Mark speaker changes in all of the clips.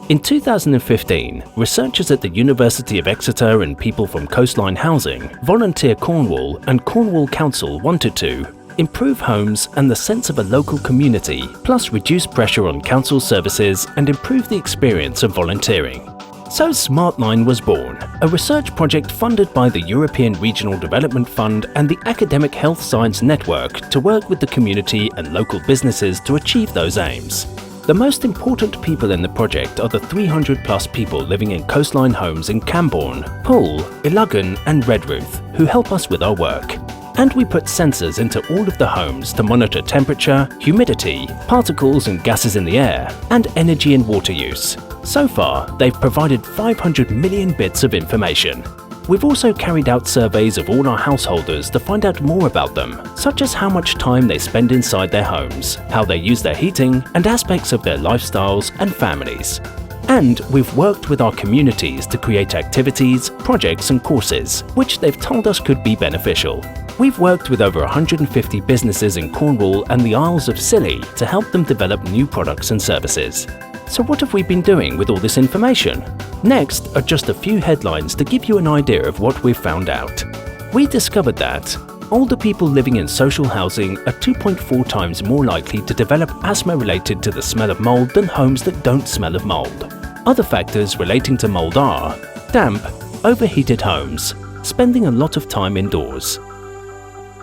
Speaker 1: In 2015, researchers at the University of Exeter and people from Coastline Housing, Volunteer Cornwall and Cornwall Council wanted to improve homes and the sense of a local community, plus reduce pressure on council services and improve the experience of volunteering. So Smartline was born, a research project funded by the European Regional Development Fund and the Academic Health Science Network to work with the community and local businesses to achieve those aims. The most important people in the project are the 300 plus people living in coastline homes in Camborne, Poole, Iluggan and Redruth, who help us with our work. And we put sensors into all of the homes to monitor temperature, humidity, particles and gases in the air, and energy and water use. So far, they've provided 500 million bits of information. We've also carried out surveys of all our householders to find out more about them, such as how much time they spend inside their homes, how they use their heating, and aspects of their lifestyles and families. And we've worked with our communities to create activities, projects and courses, which they've told us could be beneficial. We've worked with over 150 businesses in Cornwall and the Isles of Scilly to help them develop new products and services. So what have we been doing with all this information? Next are just a few headlines to give you an idea of what we've found out. We discovered that older people living in social housing are 2.4 times more likely to develop asthma related to the smell of mold than homes that don't smell of mold. Other factors relating to mold are damp, overheated homes, spending a lot of time indoors.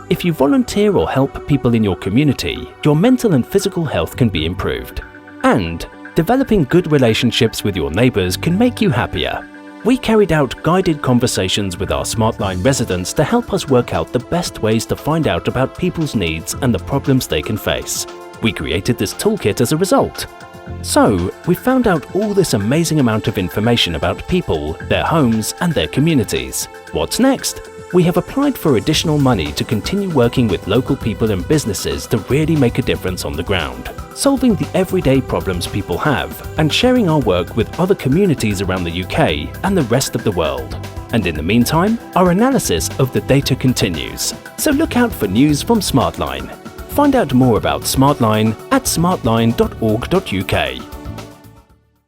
Speaker 1: If you volunteer or help people in your community, your mental and physical health can be improved. And developing good relationships with your neighbours can make you happier. We carried out guided conversations with our Smartline residents to help us work out the best ways to find out about people's needs and the problems they can face. We created this toolkit as a result. So, we found out all this amazing amount of information about people, their homes and their communities. What's next? We have applied for additional money to continue working with local people and businesses to really make a difference on the ground, solving the everyday problems people have and sharing our work with other communities around the UK and the rest of the world. And in the meantime, our analysis of the data continues. So look out for news from Smartline. Find out more about Smartline at smartline.org.uk.